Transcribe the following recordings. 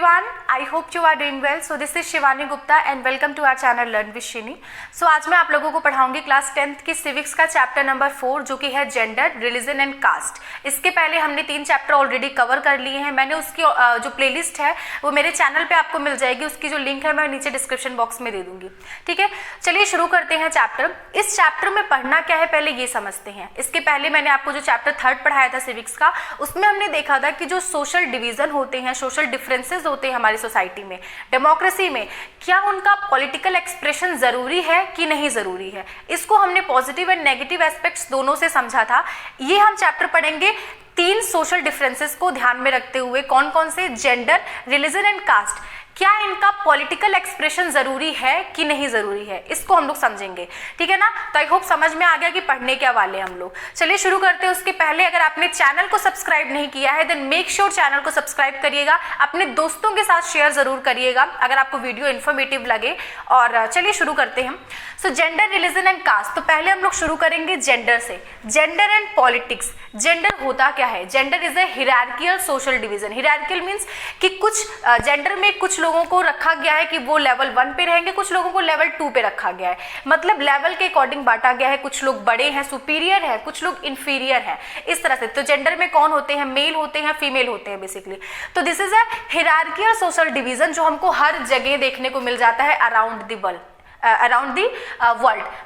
everyone, I hope you are doing well. So this is Shivani Gupta and welcome to our channel Learn with Shini. So आज मैं आप लोगों को पढ़ाऊंगी class 10th की civics का chapter number 4 जो कि है जेंडर, रिलीजन एंड कास्ट। इसके पहले हमने 3 चैप्टर ऑलरेडी कवर कर लिए हैं। मैंने उसकी जो प्लेलिस्ट है वो मेरे चैनल पे आपको मिल जाएगी, उसकी जो लिंक है मैं नीचे डिस्क्रिप्शन बॉक्स में दे दूंगी। ठीक है, चलिए शुरू करते हैं चैप्टर। इस चैप्टर में पढ़ना क्या है पहले ये समझते हैं। इसके पहले मैंने आपको जो चैप्टर 3 पढ़ाया था सिविक्स का, उसमें हमने देखा था कि जो सोशल डिवीजन होते हैं, सोशल डिफरेंसेस होते हैं हमारी सोसाइटी में, डेमोक्रेसी में, क्या उनका पॉलिटिकल एक्सप्रेशन जरूरी है कि नहीं जरूरी है। इसको हमने पॉजिटिव एंड नेगेटिव एस्पेक्ट्स दोनों से समझा था। ये हम चैप्टर पढ़ेंगे 3 सोशल डिफरेंसेस को ध्यान में रखते हुए। कौन कौन से? Gender, religion and caste. क्या इनका पॉलिटिकल एक्सप्रेशन जरूरी है कि नहीं जरूरी है, इसको हम लोग समझेंगे। ठीक है ना, तो आई होप समझ में आ गया कि पढ़ने क्या वाले हम लोग। चलिए शुरू करते हैं। उसके पहले अगर आपने चैनल को सब्सक्राइब नहीं किया है देन मेक श्योर चैनल को सब्सक्राइब करिएगा, अपने दोस्तों के साथ शेयर जरूर करिएगा अगर आपको वीडियो इन्फॉर्मेटिव लगे। और चलिए शुरू करते हैं। So gender, religion and caste. तो पहले हम लोग शुरू करेंगे जेंडर से। Gender and politics. जेंडर होता क्या है? Gender is a hierarchical social division. Hierarchical means कि कुछ जेंडर में कुछ लोगों को रखा गया है कि वो लेवल 1 पे रहेंगे, कुछ लोगों को लेवल 2 पे रखा गया है। मतलब लेवल के अकॉर्डिंग बांटा गया है। कुछ लोग बड़े हैं, सुपीरियर है, कुछ लोग इंफीरियर हैं, इस तरह से। तो जेंडर में कौन होते हैं? मेल होते हैं, फीमेल होते हैं बेसिकली। तो this is a hierarchical social division जो हमको हर जगह देखने को मिल जाता है अराउंड द वर्ल्ड।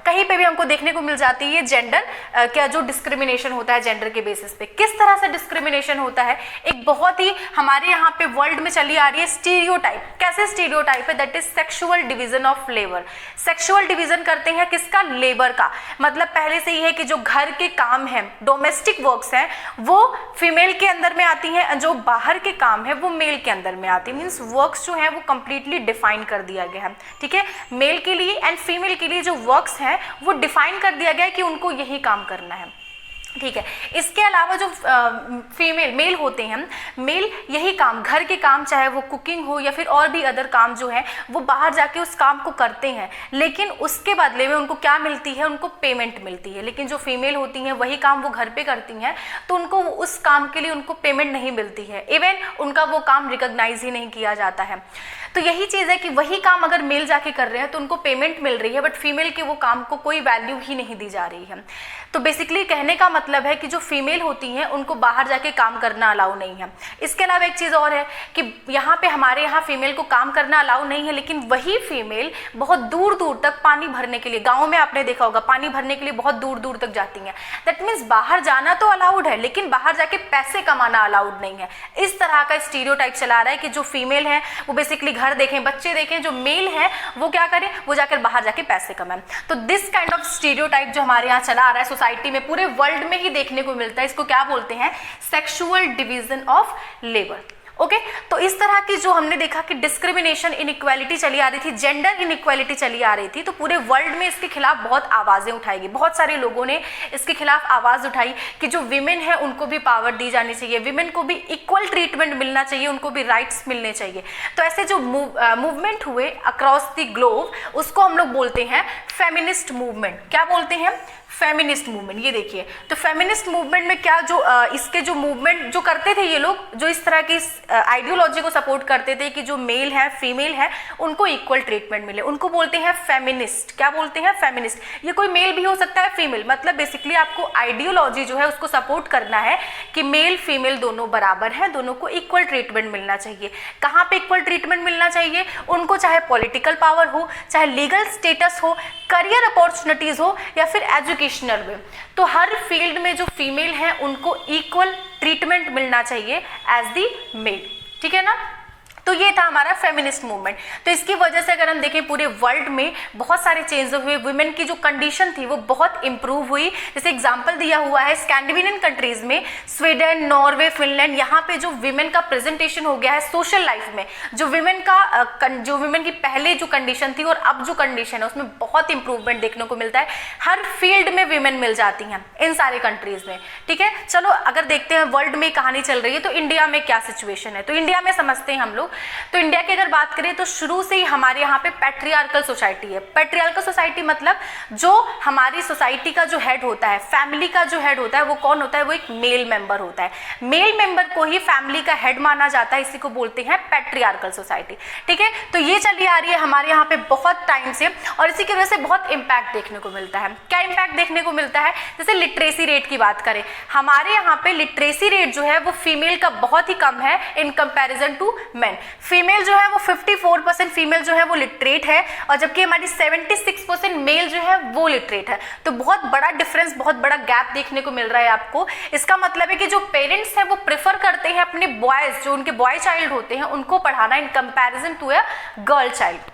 कहीं पे भी हमको देखने को मिल जाती है जेंडर क्या जो डिस्क्रिमिनेशन होता है जेंडर के बेसिस पे। किस तरह से डिस्क्रिमिनेशन होता है? एक बहुत ही हमारे यहाँ पे वर्ल्ड में चली आ रही है स्टीरियोटाइप। कैसे स्टीरियोटाइप है? That is sexual division of labour. Sexual division करते हैं किसका? लेबर का। मतलब पहले से ही है कि जो घर के काम है, डोमेस्टिक वर्क्स हैं, वो फीमेल के अंदर में आती हैं, जो बाहर के काम है वो मेल के अंदर में आती है। मीन्स वर्क्स जो है वो कंप्लीटली डिफाइन कर दिया गया है। ठीक है, मेल के एंड फीमेल के लिए जो वर्क्स हैं वो डिफाइन कर दिया गया है कि उनको यही काम करना है। ठीक है, इसके अलावा जो मेल होते हैं, मेल यही काम, घर के काम, चाहे वो कुकिंग हो या फिर और भी अदर काम जो है, वो बाहर जाके उस काम को करते हैं, लेकिन उसके बदले में उनको क्या मिलती है? उनको पेमेंट मिलती है। लेकिन जो फीमेल होती हैं वही काम वो घर पे करती हैं, तो उनको उस काम के लिए उनको पेमेंट नहीं मिलती है। इवन उनका वो काम रिकॉग्नाइज ही नहीं किया जाता है। तो यही चीज़ है कि वही काम अगर मेल जाके कर रहे हैं तो उनको पेमेंट मिल रही है, बट फीमेल के वो काम को कोई वैल्यू ही नहीं दी जा रही है। तो बेसिकली कहने का मतलब है कि जो फीमेल होती हैं उनको बाहर जाके काम करना अलाउ नहीं है। इसके अलावा एक चीज़ और है कि यहाँ पे हमारे यहाँ फीमेल को काम करना अलाउ नहीं है, लेकिन वही फीमेल बहुत दूर दूर तक पानी भरने के लिए, गाँव में आपने देखा होगा पानी भरने के लिए बहुत दूर दूर तक जाती हैं। दैट मीन्स बाहर जाना तो अलाउड है, लेकिन बाहर जाके पैसे कमाना अलाउड नहीं है। इस तरह का स्टीरियोटाइप चला रहा है कि जो फीमेल है वो बेसिकली घर देखें, बच्चे देखें, जो मेल है वो क्या करें? वो जाकर बाहर जाके पैसे कमाएं। तो दिस काइंड ऑफ स्टीरियोटाइप जो हमारे यहाँ चला आ रहा है सोसाइटी में, पूरे वर्ल्ड में ही देखने को मिलता है। इसको क्या बोलते हैं? Sexual division of labour. Okay, तो इस तरह की जो हमने देखा कि डिस्क्रिमिनेशन, इनइक्वालिटी चली आ रही थी, जेंडर इनइक्वालिटी चली आ रही थी, तो पूरे वर्ल्ड में इसके खिलाफ बहुत आवाजें उठाएगी। बहुत सारे लोगों ने इसके खिलाफ आवाज उठाई कि जो विमेन है उनको भी पावर दी जानी चाहिए, विमेन को भी इक्वल ट्रीटमेंट मिलना चाहिए, उनको भी राइट्स मिलने चाहिए। तो ऐसे जो मूवमेंट हुए अक्रॉस द ग्लोब, उसको हम लोग बोलते हैं फेमिनिस्ट मूवमेंट। क्या बोलते हैं? Feminist movement. ये देखिए, तो फेमिनिस्ट मूवमेंट में क्या जो इसके जो मूवमेंट जो करते थे ये लोग, जो इस तरह की आइडियोलॉजी को सपोर्ट करते थे कि जो मेल है, फीमेल है, उनको इक्वल ट्रीटमेंट मिले, उनको बोलते हैं फेमिनिस्ट। क्या बोलते हैं? फेमिनिस्ट। ये कोई मेल भी हो सकता है, फीमेल। मतलब बेसिकली आपको आइडियोलॉजी जो है उसको सपोर्ट करना है कि मेल फीमेल दोनों बराबर हैं, दोनों को इक्वल ट्रीटमेंट मिलना चाहिए। कहाँ पे इक्वल ट्रीटमेंट मिलना चाहिए? उनको चाहे पॉलिटिकल पावर हो, चाहे लीगल स्टेटस हो, करियर अपॉर्चुनिटीज हो, या फिर एजुकेशनल में। तो हर फील्ड में जो फीमेल है उनको इक्वल ट्रीटमेंट मिलना चाहिए एज दी मेल। ठीक है ना? तो ये था हमारा फेमिनिस्ट मूवमेंट। तो इसकी वजह से अगर हम देखें पूरे वर्ल्ड में बहुत सारे चेंज हुए, वुमेन की जो कंडीशन थी वो बहुत इंप्रूव हुई। जैसे एग्जांपल दिया हुआ है स्कैंडिनेवियन कंट्रीज में, स्वीडन, नॉर्वे, फिनलैंड, यहाँ पे जो विमेन का प्रेजेंटेशन हो गया है सोशल लाइफ में, जो विमेन की पहले जो कंडीशन थी और अब जो कंडीशन है उसमें बहुत इंप्रूवमेंट देखने को मिलता है। हर फील्ड में विमेन मिल जाती हैं इन सारे कंट्रीज में। ठीक है, चलो अगर देखते हैं वर्ल्ड में कहानी चल रही है तो इंडिया में क्या सिचुएशन है। तो इंडिया में समझते हैं हम लोग तो इंडिया की अगर बात करें तो शुरू से ही हमारे यहाँ पे पैट्रियार्कल सोसाइटी है। पैट्रियार्कल सोसाइटी मतलब जो हमारी सोसाइटी का जो हेड होता है, फैमिली का जो हेड होता है वो कौन होता है, वो एक मेल मेंबर होता है। मेल मेंबर को ही फैमिली का हेड माना जाता है, इसी को बोलते हैं पैट्रियार्कल सोसाइटी। ठीक है, तो ये चली आ रही है हमारे यहाँ पे बहुत टाइम से, और इसी की वजह से बहुत इंपैक्ट देखने को मिलता है। क्या इंपैक्ट देखने को मिलता है, जैसे लिटरेसी रेट की बात करें, हमारे यहाँ पे लिटरेसी रेट जो है वो फीमेल का बहुत ही कम है in comparison to men. Female जो है वो 54% फीमेल जो है वो लिटरेट है, और जबकि हमारी 76% मेल जो है वो लिटरेट है। तो बहुत बड़ा डिफरेंस, बहुत बड़ा गैप देखने को मिल रहा है आपको। इसका मतलब है कि जो पेरेंट्स हैं वो प्रेफर करते हैं अपने बॉयज, जो उनके बॉय चाइल्ड होते हैं, उनको पढ़ाना in comparison to a girl child.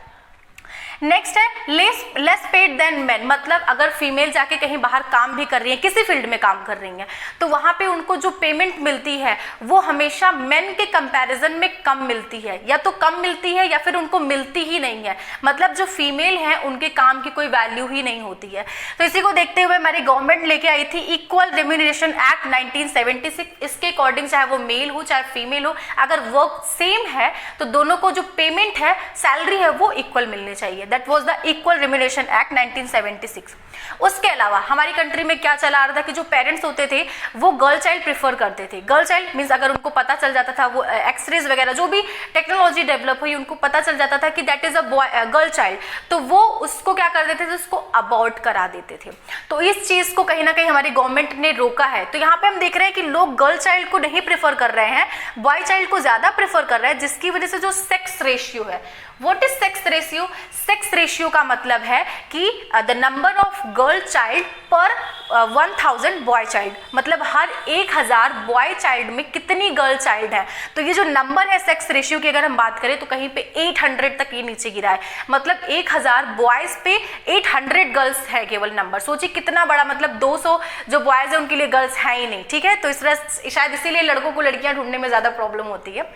Next है लेस पेड देन मेन, मतलब अगर फीमेल जाके कहीं बाहर काम भी कर रही है, किसी फील्ड में काम कर रही है, तो वहां पे उनको जो पेमेंट मिलती है वो हमेशा मेन के कंपैरिजन में कम मिलती है, या तो कम मिलती है या फिर उनको मिलती ही नहीं है। मतलब जो फीमेल हैं उनके काम की कोई वैल्यू ही नहीं होती है। तो इसी को देखते हुए हमारी गवर्नमेंट लेके आई थी इक्वल रेम्यूनरेशन एक्ट 1976। इसके अकॉर्डिंग चाहे वो मेल हो चाहे फीमेल हो, अगर वर्क सेम है तो दोनों को जो पेमेंट है, सैलरी है, वो इक्वल मिलनी चाहिए। That was the equal remuneration act 1976। उसके अलावा हमारी कंट्री में क्या चला आ रहा था कि जो पेरेंट्स होते थे वो गर्ल चाइल्ड प्रेफर करते थे। गर्ल चाइल्ड मीन्स अगर उनको पता चल जाता था, वो एक्सरेज वगैरह जो भी टेक्नोलॉजी डेवलप हुई, उनको पता चल जाता था कि that is a girl child, तो वो उसको क्या कर देते थे, उसको अबॉर्ट करा देते थे। तो इस चीज को कहीं ना कहीं हमारी गवर्नमेंट ने रोका है। तो यहाँ पे हम देख रहे हैं कि लोग गर्ल चाइल्ड को नहीं प्रेफर कर रहे हैं, बॉय चाइल्ड को ज्यादा प्रेफर कर रहे हैं, जिसकी वजह से जो सेक्स रेशियो है, what is sex ratio? Sex ratio का मतलब है कि the number of girl child पर 1000 बॉय चाइल्ड, मतलब हर 1000 बॉय चाइल्ड में कितनी गर्ल चाइल्ड है। तो ये जो नंबर है सेक्स रेशियो की अगर हम बात करें तो कहीं पे 800 तक ये नीचे गिरा है। मतलब 1000 बॉयज पे 800 गर्ल्स है केवल नंबर। सोचिए कितना बड़ा, मतलब 200 जो बॉयज है उनके लिए गर्ल्स है ही नहीं। ठीक है, तो इस तरह शायद इसीलिए लड़कों को लड़कियां ढूंढने में ज्यादा प्रॉब्लम होती है।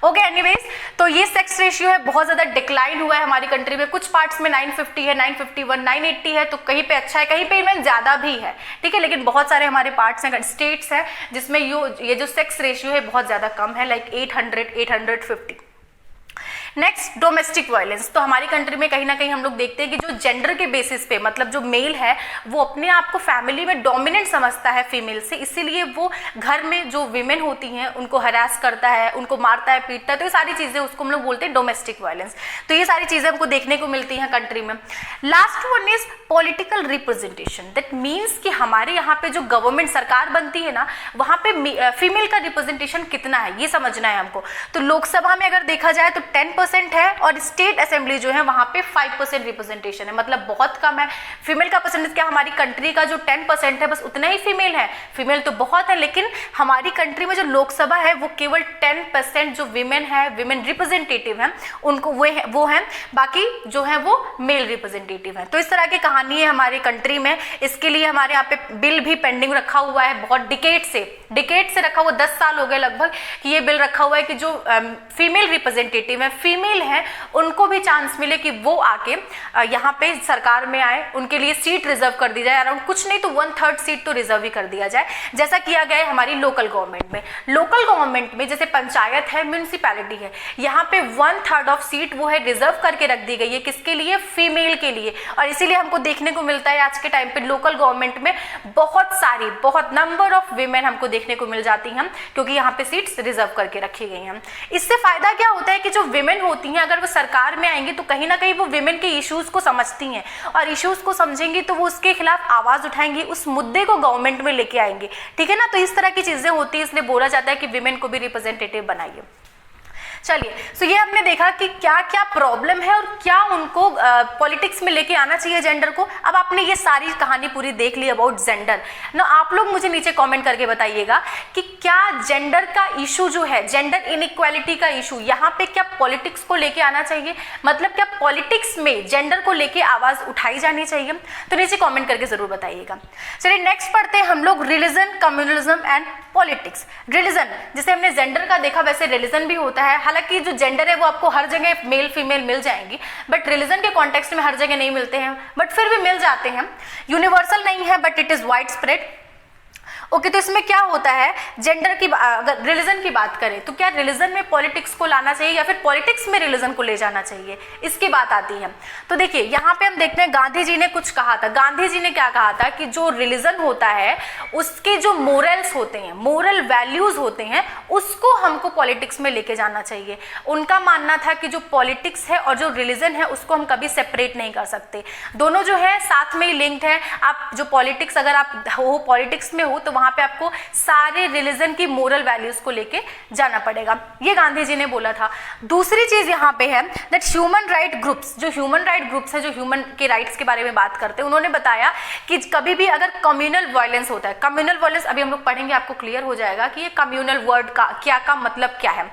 ओके, एनीवेज, तो ये सेक्स रेशियो है बहुत ज्यादा डिक्लाइन हुआ है हमारी कंट्री में। कुछ पार्ट्स में 950 है, 951, 980 है, तो कहीं पे अच्छा है, कहीं पे इवन ज्यादा भी है। ठीक है, लेकिन बहुत सारे हमारे पार्ट्स हैं, स्टेट्स हैं जिसमें ये जो सेक्स रेशियो है बहुत ज्यादा कम है, लाइक 800, 850। Next, domestic violence. तो हमारी कंट्री में कहीं ना कहीं हम लोग देखते हैं कि जो जेंडर के बेसिस पे, मतलब जो मेल है वो अपने आप को फैमिली में डोमिनेंट समझता है फीमेल से, इसीलिए वो घर में जो विमेन होती हैं उनको हरास करता है, उनको मारता है, पीटता है। तो ये सारी चीजें, उसको हम लोग बोलते हैं डोमेस्टिक वायलेंस। तो ये सारी चीजें हमको देखने को मिलती हैं कंट्री में। Last one is political representation. That means कि हमारे यहाँ पे जो गवर्नमेंट सरकार बनती है ना, वहाँ पे फीमेल का रिप्रेजेंटेशन कितना है ये समझना है हमको। तो लोकसभा में अगर देखा जाए तो 10% है, और स्टेट असेंबली जो है वहां पे 5% रिप्रेजेंटेशन है, मतलब बहुत कम है। फीमेल का परसेंटेज क्या, हमारी कंट्री का जो 10% है बस उतना ही फीमेल है। फीमेल तो बहुत है, लेकिन हमारी कंट्री में जो लोकसभा है वो केवल 10% जो विमेन है, विमेन रिप्रेजेंटेटिव है, उनको वो है, बाकी जो है वो मेल रिप्रेजेंटेटिव है। तो इस तरह की कहानी है हमारी कंट्री में। इसके लिए हमारे यहाँ पे बिल भी पेंडिंग रखा हुआ है, बहुत डिकेड से रखा हुआ, 10 साल हो गए लगभग कि ये बिल रखा हुआ है कि जो फीमेल रिप्रेजेंटेटिव है, फीमेल है, उनको भी चांस मिले कि वो आके यहाँ पे सरकार में आए, उनके लिए सीट रिजर्व कर दी जाए। अराउंड कुछ नहीं तो 1/3 सीट तो रिजर्व ही कर दिया जाए, जैसा किया गया है हमारी लोकल गवर्नमेंट में। लोकल गवर्नमेंट में जैसे पंचायत है, म्यूनिसिपैलिटी है, यहाँ पे 1/3 ऑफ सीट वो है रिजर्व करके रख दी गई है, किसके लिए, फीमेल के लिए। और इसीलिए हमको देखने को मिलता है आज के टाइम पे लोकल गवर्नमेंट में बहुत नंबर ऑफ विमेन हमको देखने को मिल जाती हैं, क्योंकि यहाँ पे सीट्स रिजर्व करके रखी गई हैं। इससे फायदा क्या होता है कि जो विमेन होती हैं अगर वो सरकार में आएंगी तो कहीं ना कहीं वो विमेन के इश्यूज को समझती हैं, और इश्यूज को समझेंगी तो वो उसके खिलाफ आवाज उठाएंगी, उस मुद्दे को गवर्नमेंट में लेके आएंगे। ठीक है ना, तो इस तरह की चीजें होती है, इसलिए बोला जाता है कि विमेन को भी रिप्रेजेंटेटिव बनाइए। चलिए, सो ये हमने देखा कि क्या क्या प्रॉब्लम है और क्या उनको पॉलिटिक्स में लेके आना चाहिए जेंडर को। अब आपने ये सारी कहानी पूरी देख ली अबाउट जेंडर ना। आप लोग मुझे नीचे कमेंट करके बताइएगा कि क्या जेंडर का इशू जो है, जेंडर इनइक्वालिटी का इशू, यहाँ पे क्या पॉलिटिक्स को लेके आना चाहिए, मतलब क्या पॉलिटिक्स में जेंडर को लेके आवाज उठाई जानी चाहिए? तो नीचे कॉमेंट करके जरूर बताइएगा। चलिए नेक्स्ट पढ़ते हैं हम लोग religion, communalism and politics. Religion, जैसे हमने जेंडर का देखा वैसे रिलीजन भी होता है। हालांकि जो जेंडर है वो आपको हर जगह मेल फीमेल मिल जाएंगी, बट रिलीजन के कॉन्टेक्स्ट में हर जगह नहीं मिलते हैं, बट फिर भी मिल जाते हैं। यूनिवर्सल नहीं है but it is wide spread. Okay, तो इसमें क्या होता है, जेंडर की अगर रिलीजन की बात करें तो क्या रिलीजन में पॉलिटिक्स को लाना चाहिए या फिर पॉलिटिक्स में रिलीजन को ले जाना चाहिए, इसकी बात आती है। तो देखिए यहाँ पे हम देखते हैं गांधी जी ने कुछ कहा था। गांधी जी ने क्या कहा था कि जो रिलीजन होता है उसके जो मोरल्स होते हैं, मोरल वैल्यूज होते हैं, उसको हमको पॉलिटिक्स में लेके जाना चाहिए। उनका मानना था कि जो पॉलिटिक्स है और जो रिलीजन है उसको हम कभी सेपरेट नहीं कर सकते, दोनों जो है साथ में ही लिंक्ड है। आप जो पॉलिटिक्स, अगर आप हो पॉलिटिक्स में हो तो वहां पे आपको सारे रिलीजन की मोरल वैल्यूज को लेके जाना पड़ेगा, ये गांधी जी ने बोला था। दूसरी चीज यहाँ पे है दैट ह्यूमन राइट ग्रुप्स, जो ह्यूमन राइट ग्रुप्स है, जो ह्यूमन के राइट्स के बारे में बात करते हैं, उन्होंने बताया कि कभी भी अगर कम्युनल वायलेंस होता है, कम्युनल वायलेंस अभी हम लोग पढ़ेंगे, आपको क्लियर हो जाएगा कि ये कम्युनल वर्ड का मतलब क्या है।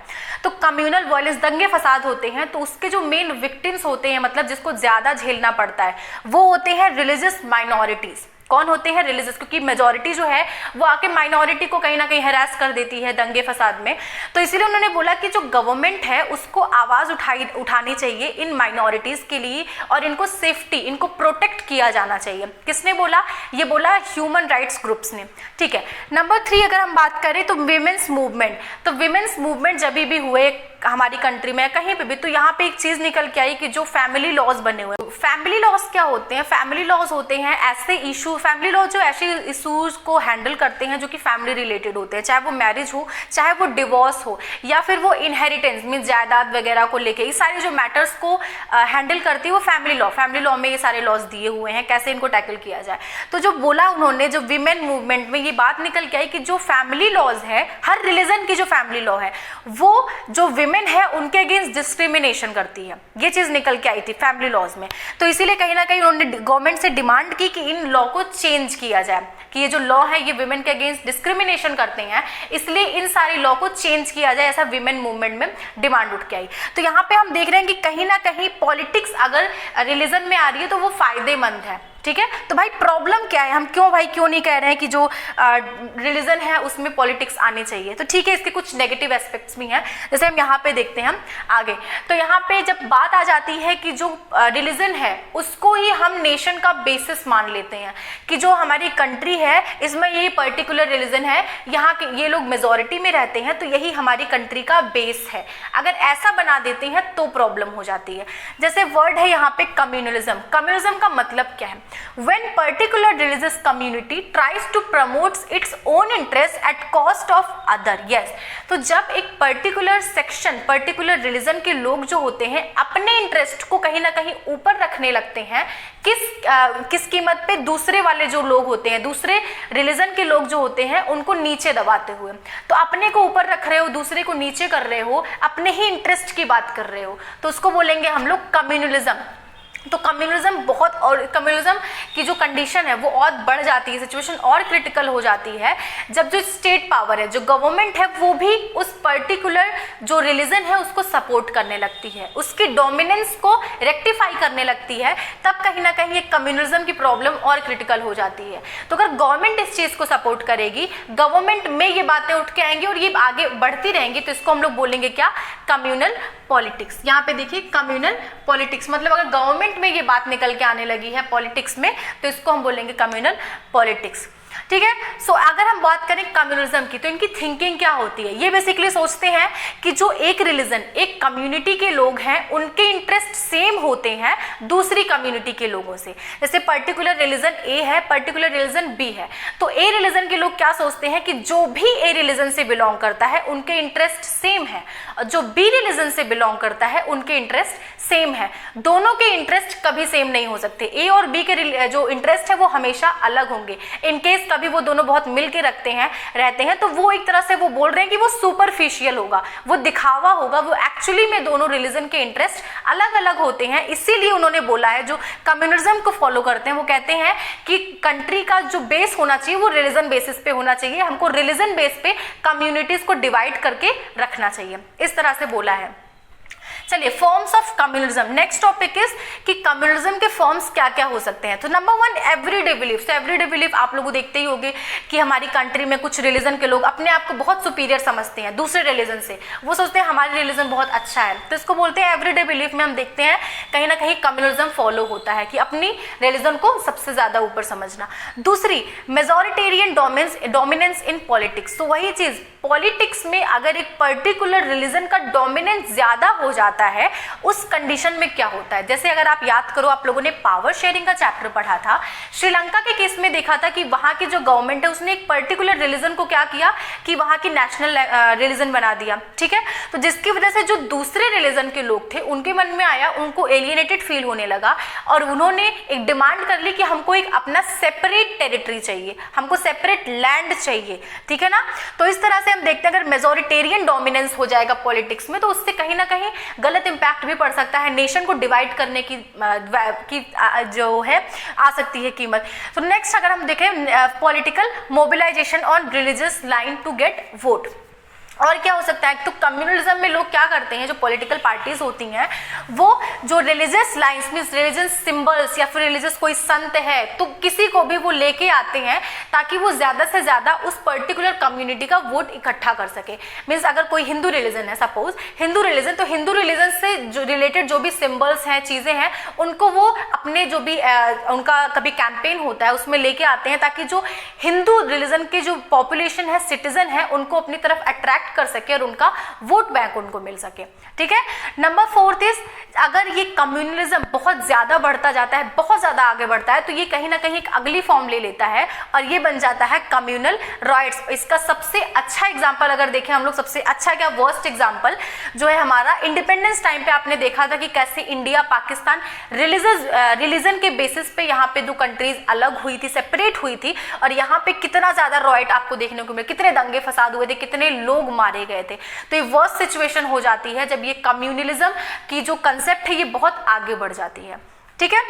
तो कम्युनल वायलेंस, दंगे फसाद होते हैं तो उसके जो मेन विक्टिम्स होते हैं, मतलब जिसको ज्यादा झेलना पड़ता है, वो होते हैं रिलीजियस माइनॉरिटीज। कौन होते हैं? रिलीजियस, क्योंकि मेजॉरिटी जो है वो आके माइनॉरिटी को कहीं ना कहीं हैरास कर देती है दंगे फसाद में। तो इसीलिए उन्होंने बोला कि जो गवर्नमेंट है उसको आवाज उठानी चाहिए इन माइनॉरिटीज के लिए और इनको सेफ्टी, इनको प्रोटेक्ट किया जाना चाहिए। किसने बोला? ये बोला ह्यूमन राइट्स ग्रुप्स ने। ठीक है, नंबर 3 अगर हम बात करें तो विमेंस मूवमेंट। तो विमेंस मूवमेंट जब भी हुए हमारी कंट्री में कहीं पे भी, तो यहाँ पे एक चीज निकल के आई कि जो फैमिली लॉज बने हुए हैं। फैमिली लॉज क्या होते हैं? फैमिली लॉज होते हैं ऐसे इशू, फैमिली लॉज जो ऐसे इशूज को हैंडल करते हैं जो कि फैमिली रिलेटेड होते हैं, चाहे वो मैरिज हो, चाहे वो डिवोर्स हो, या फिर वो इनहेरिटेंस मीन जायदाद वगैरह को लेके, ये सारे जो मैटर्स को हैंडल करती है वो फैमिली लॉ। फैमिली लॉ में ये सारे लॉज दिए हुए हैं कैसे इनको टैकल किया जाए। तो जो बोला उन्होंने, जो विमेन मूवमेंट में ये बात निकल के आई कि जो फैमिली लॉज है, हर रिलीजन की जो फैमिली लॉ है, वो जो है उनके अगेंस्ट डिस्क्रिमिनेशन करती है, ये चीज निकल के आई थी फैमिली लॉज में। तो इसीलिए कहीं ना कहीं उन्होंने गवर्नमेंट से डिमांड की कि इन लॉ को चेंज किया जाए, कि ये जो लॉ है ये विमेन के अगेंस्ट डिस्क्रिमिनेशन करते हैं, इसलिए इन सारे लॉ को चेंज किया जाए, ऐसा विमेन मूवमेंट में डिमांड उठ के आई। तो यहाँ पे हम देख रहे हैं कि कहीं ना कहीं पॉलिटिक्स अगर रिलीजन में आ रही है तो वो फायदेमंद है। ठीक है, तो भाई प्रॉब्लम क्या है, हम क्यों नहीं कह रहे हैं कि जो रिलीजन है उसमें पॉलिटिक्स आनी चाहिए। तो ठीक है, इसके कुछ नेगेटिव एस्पेक्ट्स भी हैं, जैसे हम यहाँ पे देखते हैं हम आगे। तो यहाँ पे जब बात आ जाती है कि जो रिलीजन है उसको ही हम नेशन का बेसिस मान लेते हैं, कि जो हमारी कंट्री है इसमें यही पर्टिकुलर रिलीजन है, यहाँ के ये लोग मेजोरिटी में रहते हैं तो यही हमारी कंट्री का बेस है। अगर ऐसा बना देते हैं तो प्रॉब्लम हो जाती है। जैसे वर्ड है यहाँ पे कम्युनलिज्म। कम्युनलिज्म का मतलब क्या है? When particular religious community tries to promote its own interest at cost of other, yes, तो जब एक पर्टिकुलर सेक्शन, पर्टिकुलर रिलीजन के लोग जो होते हैं अपने इंटरेस्ट को कहीं ना कहीं ऊपर रखने लगते हैं, किस कीमत पे? दूसरे वाले जो लोग होते हैं, दूसरे रिलीजन के लोग जो होते हैं उनको नीचे दबाते हुए। तो अपने को ऊपर रख रहे हो, दूसरे को नीचे कर रहे हो, अपने ही इंटरेस्ट की बात कर रहे हो, तो उसको बोलेंगे हम लोग कम्युनलिज्म। तो कम्युनलिज्म बहुत, और कम्युनलिज्म की जो कंडीशन है वो और बढ़ जाती है, सिचुएशन और क्रिटिकल हो जाती है जब जो स्टेट पावर है, जो गवर्नमेंट है, वो भी उस पर्टिकुलर जो रिलीजन है उसको सपोर्ट करने लगती है, उसकी डोमिनेंस को रेक्टिफाई करने लगती है, तब कहीं ना कहीं एक कम्युनलिज्म की प्रॉब्लम और क्रिटिकल हो जाती है। तो अगर गवर्नमेंट इस चीज को सपोर्ट करेगी, गवर्नमेंट में ये बातें उठ के आएंगी और ये आगे बढ़ती रहेंगी, तो इसको हम लोग बोलेंगे क्या? Communal politics. यहाँ पे देखिए कम्युनल पॉलिटिक्स मतलब अगर गवर्नमेंट में ये बात निकल के आने लगी है पॉलिटिक्स में, तो इसको हम बोलेंगे कम्युनल पॉलिटिक्स। ठीक है, सो अगर हम बात करें कम्युनलिज्म की, तो इनकी थिंकिंग क्या होती है? ये बेसिकली सोचते हैं कि जो एक रिलीजन, एक कम्युनिटी के लोग हैं, उनके इंटरेस्ट सेम होते हैं दूसरी कम्युनिटी के लोगों से। जैसे पर्टिकुलर रिलीजन ए है, पर्टिकुलर रिलीजन बी है, तो ए रिलीजन के लोग क्या सोचते हैं कि जो भी ए रिलीजन से बिलोंग करता है उनके इंटरेस्ट सेम है, और जो बी रिलीजन से बिलोंग करता है उनके इंटरेस्ट सेम है। दोनों के इंटरेस्ट कभी सेम नहीं हो सकते, ए और बी के जो इंटरेस्ट है वो हमेशा अलग होंगे। इनकेस कभी वो दोनों बहुत मिल के रहते हैं तो वो एक तरह से वो बोल रहे हैं कि वो सुपरफिशियल होगा, वो दिखावा होगा, वो एक्चुअली में दोनों रिलीजन के इंटरेस्ट अलग अलग होते हैं। इसीलिए उन्होंने बोला है, जो कम्युनलिज्म को फॉलो करते हैं वो कहते हैं कि कंट्री का जो बेस होना चाहिए वो रिलीजन बेसिस पे होना चाहिए, हमको रिलीजन बेस पे कम्युनिटीज को डिवाइड करके रखना चाहिए, इस तरह से बोला है। चलिए, forms of communalism. Next topic is कि कम्युनलिज्म के फॉर्म्स क्या क्या हो सकते हैं। तो number 1, everyday belief. Everyday belief आप लोग देखते ही होंगे कि हमारी कंट्री में कुछ रिलीजन के लोग अपने आप को बहुत सुपीरियर समझते हैं दूसरे रिलीजन से, वो सोचते हैं हमारी रिलीजन बहुत अच्छा है, तो इसको बोलते हैं एवरीडे बिलीफ। में हम देखते हैं कहीं ना कहीं कम्युनलिज्म फॉलो होता है कि अपनी रिलीजन को सबसे ज्यादा ऊपर समझना। दूसरी, मेजॉरिटेरियन डोमिनेंस इन पॉलिटिक्स। तो वही चीज, पॉलिटिक्स में अगर एक पर्टिकुलर रिलीजन का डोमिनेंस ज्यादा हो जाता है, उस कंडीशन में क्या होता है। जैसे अगर आप याद करो, आप लोगों ने पावर शेयरिंग का चैप्टर पढ़ा था, श्रीलंका के केस में देखा था कि वहां की जो गवर्नमेंट है उसने एक पर्टिकुलर रिलीजन को क्या किया कि वहां की नेशनल रिलीजन बना दिया, ठीक है। तो जिसकी वजह से जो दूसरे रिलीजन के लोग थे उनके मन में आया, उनको एलियनेटेड फील होने लगा और उन्होंने एक डिमांड कर ली कि हमको एक अपना सेपरेट टेरिटरी चाहिए, हमको सेपरेट लैंड चाहिए, ठीक है ना। तो इस तरह से हम देखते हैं अगर मेजॉरिटेरियन डोमिनेंस हो जाएगा पॉलिटिक्स में तो उससे कहीं ना कहीं गलत इंपैक्ट भी पड़ सकता है, नेशन को डिवाइड करने की जो है आ सकती है कीमत। तो नेक्स्ट अगर हम देखें, political mobilisation on religious line to get vote. और क्या हो सकता है, तो कम्युनलिज्म में लोग क्या करते हैं, जो पॉलिटिकल पार्टीज होती हैं वो जो religious lines means religious symbols या फिर रिलीजियस कोई संत है तो किसी को भी वो लेके आते हैं ताकि वो ज्यादा से ज्यादा उस पर्टिकुलर कम्युनिटी का वोट इकट्ठा कर सके। मींस अगर कोई हिंदू रिलीजन है, सपोज हिंदू रिलीजन, तो हिंदू रिलीजन से जो रिलेटेड जो भी सिंबल्स हैं, चीजें हैं, उनको वो अपने जो भी उनका कभी कैंपेन होता है उसमें लेके आते हैं ताकि जो हिंदू रिलीजन के जो पॉपुलेशन है, सिटीजन है, उनको अपनी तरफ अट्रैक्ट कर सके और उनका वोट बैंक उनको मिल सके, ठीक है। नंबर 4 इज, अगर ये कम्युनलिज्म बहुत ज्यादा बढ़ता जाता है, बहुत ज्यादा आगे बढ़ता है, तो ये कहीं ना कहीं एक अगली फॉर्म ले लेता है और ये बन जाता है कम्युनल राइट्स। इसका सबसे अच्छा एग्जांपल अगर देखें हम लोग, सबसे अच्छा क्या वर्स्ट एग्जांपल जो है हमारा इंडिपेंडेंस टाइम पे आपने देखा था कि कैसे इंडिया पाकिस्तान रिलीजन के बेसिस पे यहाँ पे दो कंट्रीज अलग हुई थी, सेपरेट हुई थी और यहाँ पे कितना ज्यादा राइट आपको देखने को मिला, कितने दंगे फसाद हुए थे, कितने लोग मारे गए थे। तो ये वर्स्ट सिचुएशन हो जाती है जब ये कम्युनलिज्म की जो कंसेप्ट है ये बहुत आगे बढ़ जाती है, ठीक है।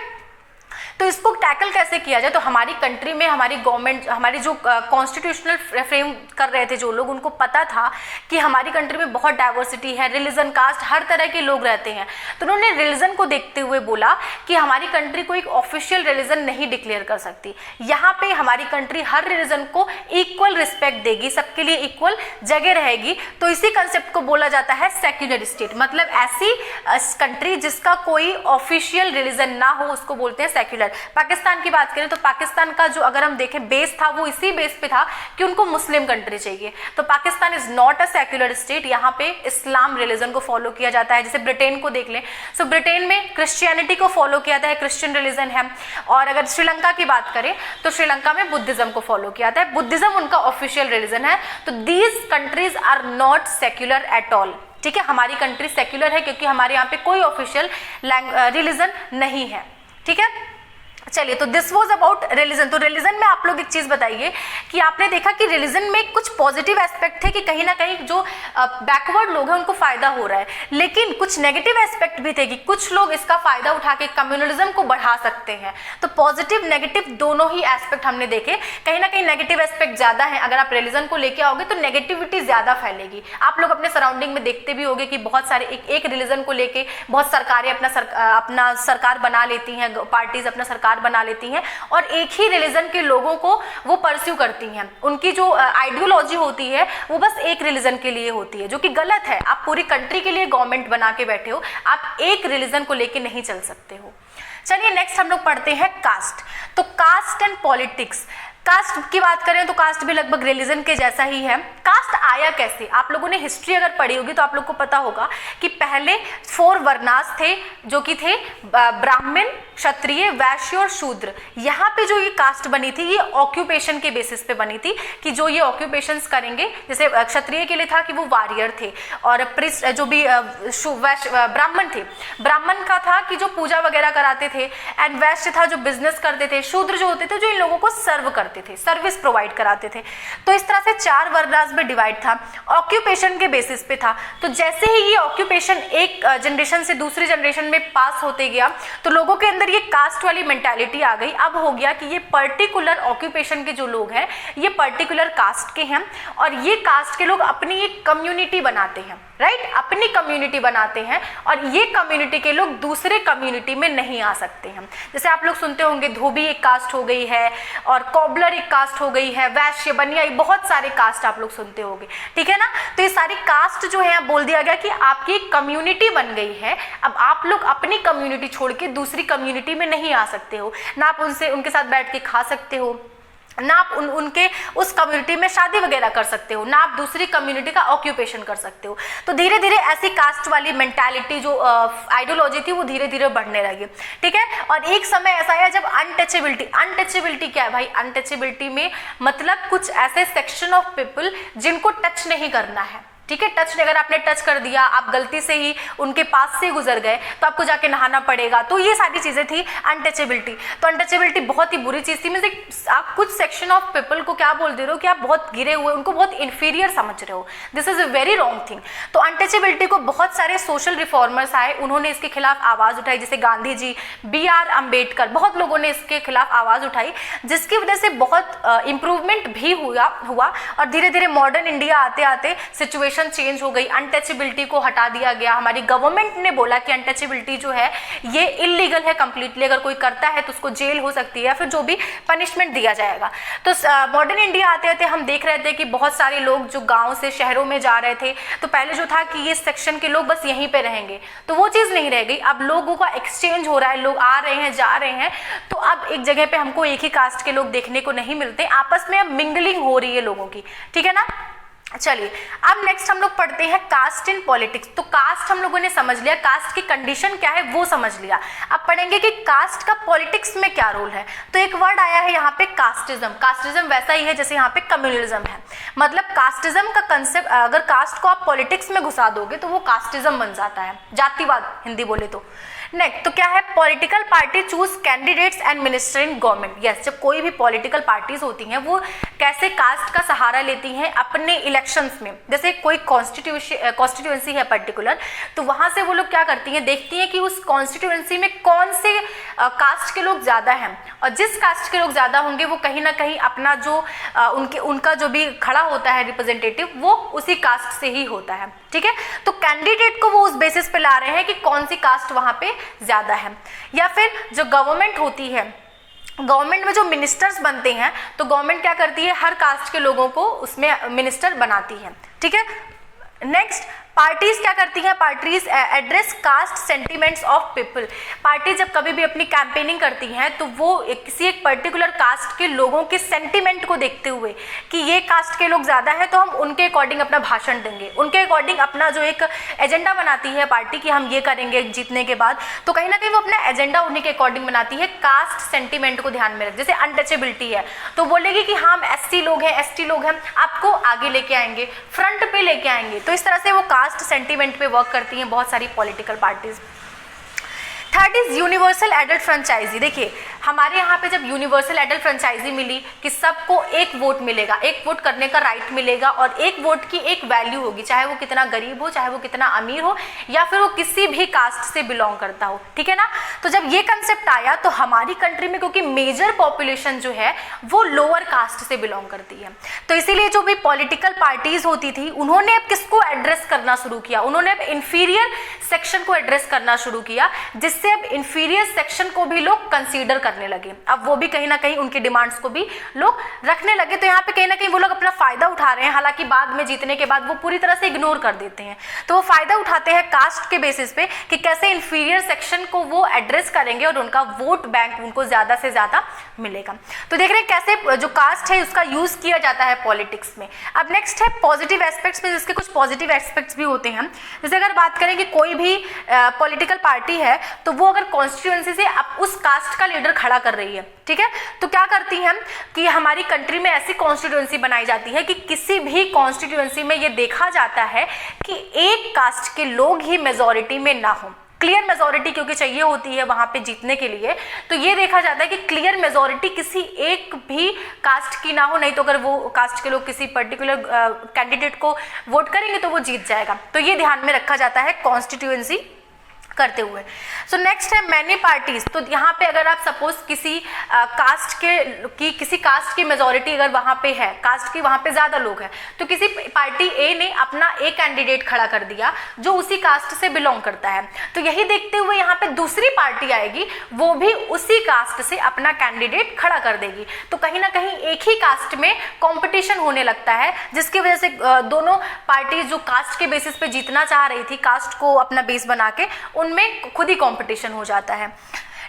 तो इसको टैकल कैसे किया जाए, तो हमारी कंट्री में हमारी गवर्नमेंट, हमारी जो कॉन्स्टिट्यूशनल फ्रेम कर रहे थे जो लोग, उनको पता था कि हमारी कंट्री में बहुत डाइवर्सिटी है, रिलीजन, कास्ट, हर तरह के लोग रहते हैं, तो उन्होंने रिलीजन को देखते हुए बोला कि हमारी कंट्री को एक ऑफिशियल रिलीजन नहीं डिक्लेयर कर सकती, यहाँ पे हमारी कंट्री हर रिलीजन को इक्वल रिस्पेक्ट देगी, सबके लिए इक्वल जगह रहेगी। तो इसी कंसेप्ट को बोला जाता है सेक्युलर स्टेट, मतलब ऐसी कंट्री जिसका कोई ऑफिशियल रिलीजन ना हो उसको बोलते हैं सेक्युलर। पाकिस्तान की बात करें तो पाकिस्तान का जो अगर हम देखें बेस था वो इसी बेस पे था कि उनको मुस्लिम कंट्री चाहिए, तो Pakistan is not a secular state, यहाँ पे इस्लाम रिलीजन को फॉलो किया जाता है। जैसे ब्रिटेन को देख लें, सो ब्रिटेन में क्रिश्चियनिटी को फॉलो किया जाता है, क्रिश्चियन रिलीजन है। और अगर श्रीलंका की बात करें तो श्रीलंका में बुद्धिज्म को फॉलो किया जाता है, बुद्धिज्म उनका ऑफिशियल रिलीजन है। तो these countries are not secular at all, ठीक है। हमारी कंट्री सेक्युलर है क्योंकि हमारे यहाँ पे कोई ऑफिशियल रिलीजन नहीं है, ठीक है। चलिए, तो दिस वाज अबाउट रिलीजन। तो रिलीजन में आप लोग एक चीज बताइए कि आपने देखा कि रिलीजन में कुछ पॉजिटिव एस्पेक्ट थे कि कहीं ना कहीं जो बैकवर्ड लोग हैं उनको फायदा हो रहा है, लेकिन कुछ नेगेटिव एस्पेक्ट भी थे कि कुछ लोग इसका फायदा उठा के कम्युनलिज्म को बढ़ा सकते हैं। तो पॉजिटिव नेगेटिव दोनों ही एस्पेक्ट हमने देखे। कहीं ना कहीं नेगेटिव एस्पेक्ट ज्यादा है, अगर आप रिलीजन को लेके आओगे तो नेगेटिविटी ज्यादा फैलेगी। आप लोग अपने सराउंडिंग में देखते भी होंगे कि बहुत सारे एक रिलीजन को लेके बहुत सरकारें अपना सरकार बना लेती हैं, पार्टीज अपना सरकार बना लेती हैं और एक ही रिलीजन के लोगों को वो परस्यू करती हैं। उनकी जो आइडियोलॉजी होती है वो बस एक रिलीजन के लिए होती है, जो कि गलत है। आप पूरी कंट्री के लिए गवर्नमेंट बना के बैठे हो, आप एक रिलीजन को लेके नहीं चल सकते हो। चलिए नेक्स्ट हम लोग पढ़ते हैं कास्ट। तो कास्ट एंड पॉलिटिक्स, कास्ट की बात करें तो कास्ट भी लगभग रिलीजन के जैसा ही है। कास्ट आया कैसे, आप लोगों ने हिस्ट्री अगर पढ़ी होगी तो आप लोग को पता होगा कि पहले 4 वर्णास थे जो कि थे ब्राह्मण, क्षत्रिय, वैश्य और शूद्र। यहाँ पे जो ये कास्ट बनी थी ये ऑक्यूपेशन के बेसिस पे बनी थी कि जो ये ऑक्यूपेशंस करेंगे, जैसे क्षत्रिय के लिए था कि वो वॉरियर थे और जो भी ब्राह्मण थे, ब्राह्मण का था कि जो पूजा वगैरह कराते थे, एंड वैश्य था जो बिजनेस करते थे, शूद्र जो होते थे जो इन लोगों को सर्व करते करते थे, सर्विस प्रोवाइड कराते थे। तो इस तरह से 4 वर्गराज में डिवाइड था, ऑक्यूपेशन के बेसिस पे था। तो जैसे ही ये ऑक्यूपेशन एक जनरेशन से दूसरी जनरेशन में पास होते गया तो लोगों के अंदर ये कास्ट वाली मेंटालिटी आ गई। अब हो गया कि ये पर्टिकुलर ऑक्यूपेशन के जो लोग हैं ये पर्टिकुलर कास्ट के हैं और ये कास्ट के लोग अपनी एक कम्युनिटी बनाते हैं, राइट, अपनी कम्युनिटी बनाते हैं और ये कम्युनिटी के लोग दूसरे कम्युनिटी में नहीं आ सकते हैं। जैसे आप लोग सुनते होंगे धोबी एक कास्ट हो गई है और कॉबलर एक कास्ट हो गई है, वैश्य, बनिया, बहुत सारे कास्ट आप लोग सुनते होंगे, ठीक है ना। तो ये सारी कास्ट जो है बोल दिया गया कि आपकी कम्युनिटी बन गई है, अब आप लोग अपनी कम्युनिटी छोड़ के दूसरी कम्युनिटी में नहीं आ सकते हो, ना आप उनके साथ बैठ के खा सकते हो, ना आप उनके उस कम्युनिटी में शादी वगैरह कर सकते हो, ना आप दूसरी कम्युनिटी का ऑक्यूपेशन कर सकते हो। तो धीरे धीरे ऐसी कास्ट वाली मेंटालिटी जो आइडियोलॉजी थी वो धीरे धीरे बढ़ने लगी, ठीक है। और एक समय ऐसा है जब अनटचेबिलिटी क्या है भाई, अनटचेबिलिटी में मतलब कुछ ऐसे सेक्शन ऑफ पीपल जिनको टच नहीं करना है, ठीक है। टच अगर आपने टच कर दिया, आप गलती से ही उनके पास से गुजर गए तो आपको जाके नहाना पड़ेगा। तो ये सारी चीजें थी अनटचेबिलिटी। तो अनटचेबिलिटी बहुत ही बुरी चीज थी। मींस आप कुछ सेक्शन ऑफ पीपल को क्या बोल दे रहे हो कि आप बहुत गिरे हुए, उनको बहुत इंफीरियर समझ रहे हो। This is a very wrong thing. तो अनटचेबिलिटी को बहुत सारे सोशल रिफॉर्मर्स आए, उन्होंने इसके खिलाफ आवाज उठाई, जैसे गांधी जी, BR अम्बेडकर, बहुत लोगों ने इसके खिलाफ आवाज उठाई, जिसकी वजह से बहुत इंप्रूवमेंट भी हुआ और धीरे धीरे मॉडर्न इंडिया आते आते सिचुएशन चेंज हो गई, अनटचेबिलिटी को हटा दिया गया। हमारी गवर्नमेंट ने बोला कि अनटचेबिलिटी जो है ये इलीगल है कंप्लीटली, अगर कोई करता है तो उसको जेल हो सकती है या फिर जो भी पनिशमेंट दिया जाएगा। तो मॉडर्न इंडिया आते आते हम देख रहे थे कि बहुत सारे लोग जो गांव से शहरों में जा रहे थे, तो पहले जो था कि ये सेक्शन के लोग बस यहीं पे रहेंगे, तो वो चीज नहीं रह गई। अब लोगों का एक्सचेंज हो रहा है, लोग आ रहे हैं, जा रहे हैं, तो अब एक जगह पे हमको एक ही कास्ट के लोग देखने को नहीं मिलते, आपस में अब मिंगलिंग हो रही है लोगों की, ठीक है ना। चलिए अब नेक्स्ट हम लोग पढ़ते हैं कास्ट इन पॉलिटिक्स। तो कास्ट हम लोगों ने समझ लिया, कास्ट की कंडीशन क्या है वो समझ लिया। अब पढ़ेंगे कि कास्ट का पॉलिटिक्स में क्या रोल है। तो एक वर्ड आया है यहाँ पे कास्टिज्म। कास्टिज्म वैसा ही है जैसे यहाँ पे कम्युनलिज्म है, मतलब कास्टिज्म का कंसेप्ट, अगर कास्ट को आप पॉलिटिक्स में घुसा दोगे तो वो कास्टिज्म बन जाता है, जातिवाद हिंदी बोले तो। नेक्स्ट तो क्या है, political party choose candidates and minister in government. Yes, जब कोई भी पॉलिटिकल पार्टीज होती हैं वो कैसे कास्ट का सहारा लेती हैं अपने इलेक्शंस में। जैसे कोई कॉन्स्टिट्यूएंसी है पर्टिकुलर, तो वहां से वो लोग क्या करती हैं, देखती हैं कि उस कॉन्स्टिट्यूएंसी में कौन से कास्ट के लोग ज्यादा हैं, और जिस कास्ट के लोग ज्यादा होंगे वो कहीं ना कहीं अपना जो उनका जो भी खड़ा होता है रिप्रेजेंटेटिव वो उसी कास्ट से ही होता है, ठीक है। तो कैंडिडेट को वो उस बेसिस पे ला रहे हैं कि कौन सी कास्ट वहां पे ज्यादा है। या फिर जो गवर्नमेंट होती है, गवर्नमेंट में जो मिनिस्टर्स बनते हैं, तो गवर्नमेंट क्या करती है, हर कास्ट के लोगों को उसमें मिनिस्टर बनाती है, ठीक है। नेक्स्ट पार्टीज क्या करती हैं, parties address caste sentiments of people. Party जब कभी भी अपनी कैंपेनिंग करती हैं तो वो किसी एक पर्टिकुलर कास्ट के लोगों के सेंटिमेंट को देखते हुए कि ये कास्ट के लोग ज्यादा है तो हम उनके अकॉर्डिंग अपना भाषण देंगे, उनके अकॉर्डिंग अपना जो एक एजेंडा बनाती है पार्टी कि हम ये करेंगे जीतने के बाद, तो कहीं ना कहीं वो अपना एजेंडा उन्हीं के अकॉर्डिंग बनाती है, कास्ट सेंटिमेंट को ध्यान में रख। जैसे अनटचेबिलिटी है तो बोलेगी कि हम SC लोग हैं, ST लोग हैं, आपको आगे लेके आएंगे, फ्रंट पे लेके आएंगे। तो इस तरह से वो कास्ट सेंटीमेंट पे वर्क करती हैं बहुत सारी political parties. Third is universal adult franchise. देखिए हमारे यहाँ पे जब यूनिवर्सल एडल्ट फ्रेंचाइजी मिली कि सबको एक वोट मिलेगा, एक वोट करने का राइट मिलेगा और एक वोट की एक वैल्यू होगी, चाहे वो कितना गरीब हो, चाहे वो कितना अमीर हो, या फिर वो किसी भी कास्ट से बिलोंग करता हो, ठीक है ना। तो जब ये कंसेप्ट आया तो हमारी कंट्री में, क्योंकि मेजर पॉपुलेशन जो है वो लोअर कास्ट से बिलोंग करती है, तो इसीलिए जो भी पॉलिटिकल पार्टीज होती थी उन्होंने अब किसको एड्रेस करना शुरू किया, उन्होंने अब इंफीरियर सेक्शन को एड्रेस करना शुरू किया, जिससे अब इंफीरियर सेक्शन को भी लोग कंसीडर करने लगे। अब वो भी कहीं ना कहीं उनकी डिमांड्स को भी लोग रखने लगे। तो यहाँ पे कहीं ना कहीं वो लोग अपना फायदा उठा रहे हैं, हालांकि बाद में जीतने के बाद वो पूरी तरह से इग्नोर कर देते हैं। तो वो फायदा उठाते हैं कास्ट के बेसिस पे कि कैसे इंफीरियर सेक्शन को वो एड्रेस करेंगे और उनका वोट बैंक उनको ज्यादा से ज्यादा मिलेगा। तो देख रहे हैं कैसे जो कास्ट है उसका यूज किया जाता है पॉलिटिक्स में। अब नेक्स्ट है पॉजिटिव एस्पेक्ट्स में, जिसके कुछ पॉजिटिव एस्पेक्ट्स भी होते हैं। जैसे अगर बात करें कि कोई भी पॉलिटिकल पार्टी है तो वो अगर कॉन्स्टिट्यूएंसी से अब उस कास्ट का लीडर खड़ा कर रही है, ठीक है, तो क्या करती हैं कि हमारी कंट्री में ऐसी कॉन्स्टिट्यूएंसी बनाई जाती है कि किसी भी कॉन्स्टिट्यूएंसी में ये देखा जाता है कि एक कास्ट के लोग ही मेजॉरिटी में ना हो। क्लियर मेजोरिटी क्योंकि चाहिए होती है वहाँ पे जीतने के लिए, तो ये देखा जाता है कि क्लियर मेजोरिटी किसी एक भी कास्ट की ना हो, नहीं तो अगर वो कास्ट के लोग किसी पर्टिकुलर कैंडिडेट को वोट करेंगे तो वो जीत जाएगा। तो ये ध्यान में रखा जाता है कॉन्स्टिट्यूएंसी करते हुए। सो नेक्स्ट है मैनी पार्टीज। तो यहाँ पे अगर आप सपोज किसी कास्ट की मेजोरिटी अगर वहाँ पे है, कास्ट की वहाँ पे ज्यादा लोग हैं, तो किसी पार्टी ए ने अपना एक कैंडिडेट खड़ा कर दिया जो उसी कास्ट से बिलोंग करता है, तो यही देखते हुए यहाँ पे दूसरी पार्टी आएगी, वो भी उसी कास्ट से अपना कैंडिडेट खड़ा कर देगी। तो कहीं ना कहीं एक ही कास्ट में कॉम्पिटिशन होने लगता है, जिसकी वजह से दोनों पार्टी जो कास्ट के बेसिस पे जीतना चाह रही थी, कास्ट को अपना बेस बना के, उनमें खुद ही कंपटीशन हो जाता है।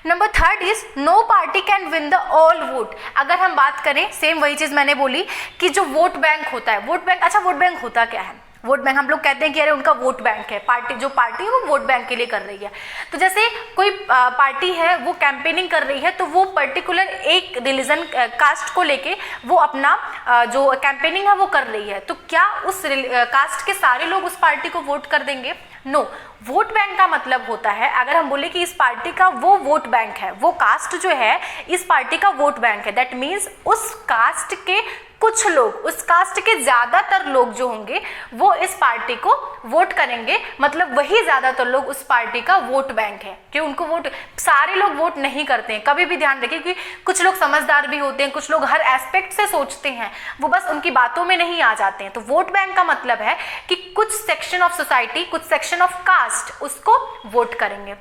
Number third is no party can win the all vote. अगर हम बात करें, सेम वही चीज मैंने बोली कि जो वोट बैंक होता है, वोट बैंक, अच्छा वोट बैंक होता क्या है? वोट बैंक हम लोग कहते हैं कि अरे उनका वोट बैंक है, जो पार्टी है वो वोट बैंक के लिए कर रही है। तो जैसे कोई पार्टी है वो कैंपेनिंग कर रही है, तो वो पर्टिकुलर एक रिलीजन कास्ट को लेके वो अपना जो कैंपेनिंग है वो कर रही है, तो क्या उस कास्ट के सारे लोग उस पार्टी को वोट कर देंगे? नो। वोट बैंक का मतलब होता है, अगर हम बोले कि इस पार्टी का वो वोट बैंक है, वो कास्ट जो है इस पार्टी का वोट बैंक है, दैट मीन्स उस कास्ट के कुछ लोग, उस कास्ट के ज्यादातर लोग जो होंगे वो इस पार्टी को वोट करेंगे, मतलब वही ज्यादातर लोग उस पार्टी का वोट बैंक है। कि उनको वोट, सारे लोग वोट नहीं करते हैं, कभी भी ध्यान रखिए कि कुछ लोग समझदार भी होते हैं, कुछ लोग हर एस्पेक्ट से सोचते हैं, वो बस उनकी बातों में नहीं आ जाते हैं। तो वोट बैंक का मतलब है कि कुछ सेक्शन ऑफ सोसाइटी, कुछ सेक्शन ऑफ कास्ट उसको वोट करेंगे।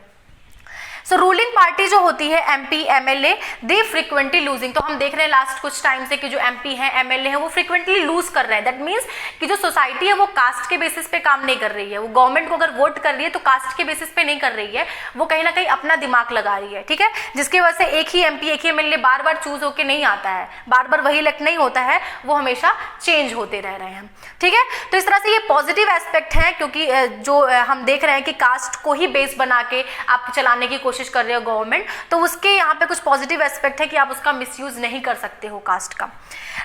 सो रूलिंग पार्टी जो होती है एमपी एमएलए, दे फ्रिक्वेंटली लूजिंग। तो हम देख रहे हैं लास्ट कुछ टाइम से कि जो एमपी हैं एमएलए हैं वो फ्रिक्वेंटली लूज कर रहे हैं। दैट मीन्स कि जो सोसाइटी है वो कास्ट के बेसिस पे काम नहीं कर रही है, वो गवर्नमेंट को अगर वोट कर रही है तो कास्ट के बेसिस पे नहीं कर रही है, वो कहीं ना कहीं अपना दिमाग लगा रही है, ठीक है, जिसकी वजह से एक ही एमपी एक ही एमएलए बार बार चूज होकर नहीं आता है, बार बार वही इलेक्ट नहीं होता है, वो हमेशा चेंज होते रह रहे हैं, ठीक है। तो इस तरह से ये पॉजिटिव एस्पेक्ट है, क्योंकि जो हम देख रहे हैं कि कास्ट को ही बेस बना के आप चलाने की कोशिश कर रहे हो गवर्नमेंट, तो उसके यहाँ पे कुछ पॉजिटिव एस्पेक्ट है कि आप उसका मिसयूज नहीं कर सकते हो कास्ट का।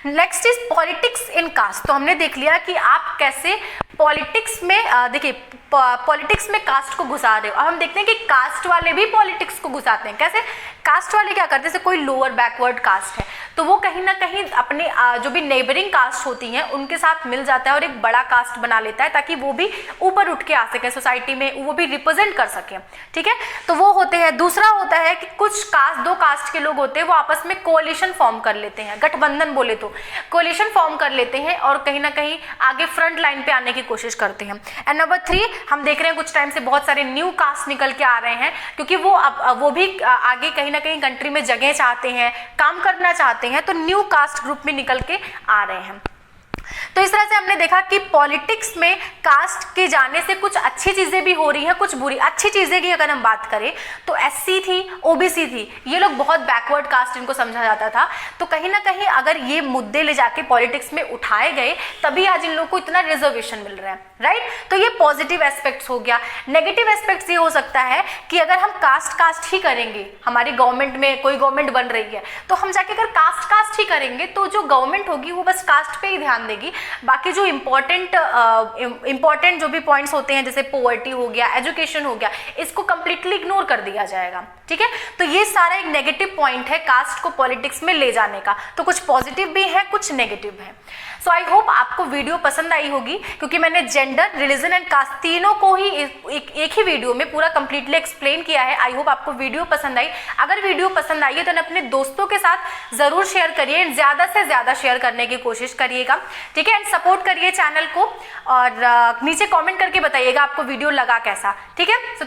Next is politics in caste. तो हमने देख लिया कि आप कैसे पॉलिटिक्स में, देखिए पॉलिटिक्स में कास्ट को घुसा रहे हो। अब हम देखते हैं कि कास्ट वाले भी पॉलिटिक्स को घुसाते हैं। कैसे? कास्ट वाले क्या करते हैं, जैसे कोई लोअर बैकवर्ड कास्ट है तो वो कहीं ना कहीं अपने जो भी नेबरिंग कास्ट होती हैं उनके साथ मिल जाता है और एक बड़ा कास्ट बना लेता है, ताकि वो भी ऊपर उठ के आ सके सोसाइटी में, वो भी रिप्रेजेंट कर सके, ठीक है। तो वो होते हैं। दूसरा होता है कि कुछ कास्ट, दो कास्ट के लोग होते हैं, वो आपस में कोalition फॉर्म कर लेते हैं, गठबंधन बोले तो कोalition फॉर्म कर लेते हैं और कहीं ना कहीं आगे फ्रंट लाइन पे आने की कोशिश करते हैं। एंड नंबर 3, हम देख रहे हैं कुछ टाइम से बहुत सारे न्यू कास्ट निकल के आ रहे हैं, क्योंकि वो भी आगे कहीं ना कहीं कंट्री में जगह चाहते हैं, काम करना चाहते हैं, तो न्यू कास्ट ग्रुप में निकल के आ रहे हैं। तो इस तरह से हमने देखा कि पॉलिटिक्स में कास्ट के जाने से कुछ अच्छी चीजें भी हो रही हैं, कुछ बुरी। अच्छी चीजें की अगर हम बात करें तो एससी थी, ओबीसी थी, ये लोग बहुत बैकवर्ड कास्ट इनको समझा जाता था, तो कहीं ना कहीं अगर ये मुद्दे ले जाके पॉलिटिक्स में उठाए गए तभी आज इन लोगों को इतना रिजर्वेशन मिल रहा है, राइट। तो ये पॉजिटिव एस्पेक्ट्स हो गया। नेगेटिव एस्पेक्ट्स ये हो सकता है कि अगर हम कास्ट ही करेंगे, हमारी गवर्नमेंट में कोई गवर्नमेंट बन रही है तो हम जाके अगर कास्ट ही करेंगे तो जो गवर्नमेंट होगी वो बस कास्ट पे ही ध्यान देगी, बाकी जो इंपॉर्टेंट जो भी पॉइंट्स होते हैं जैसे पॉवर्टी हो गया, एजुकेशन हो गया, इसको कंप्लीटली इग्नोर कर दिया जाएगा, ठीक है। तो ये सारा एक नेगेटिव पॉइंट है कास्ट को पॉलिटिक्स में ले जाने का। तो कुछ पॉजिटिव भी है, कुछ नेगेटिव है। सो आई होप आपको वीडियो पसंद आई होगी, क्योंकि मैंने जेंडर, रिलीजन एंड कास्ट तीनों को ही एक ही वीडियो में पूरा कंप्लीटली एक्सप्लेन किया है। आई होप आपको वीडियो पसंद आई। अगर वीडियो पसंद आई है तो अपने दोस्तों के साथ जरूर शेयर करिए, ज्यादा से ज्यादा शेयर करने की कोशिश करिएगा, ठीक है। एंड सपोर्ट करिए चैनल को और नीचे कॉमेंट करके बताइएगा आपको वीडियो लगा कैसा, ठीक है। सो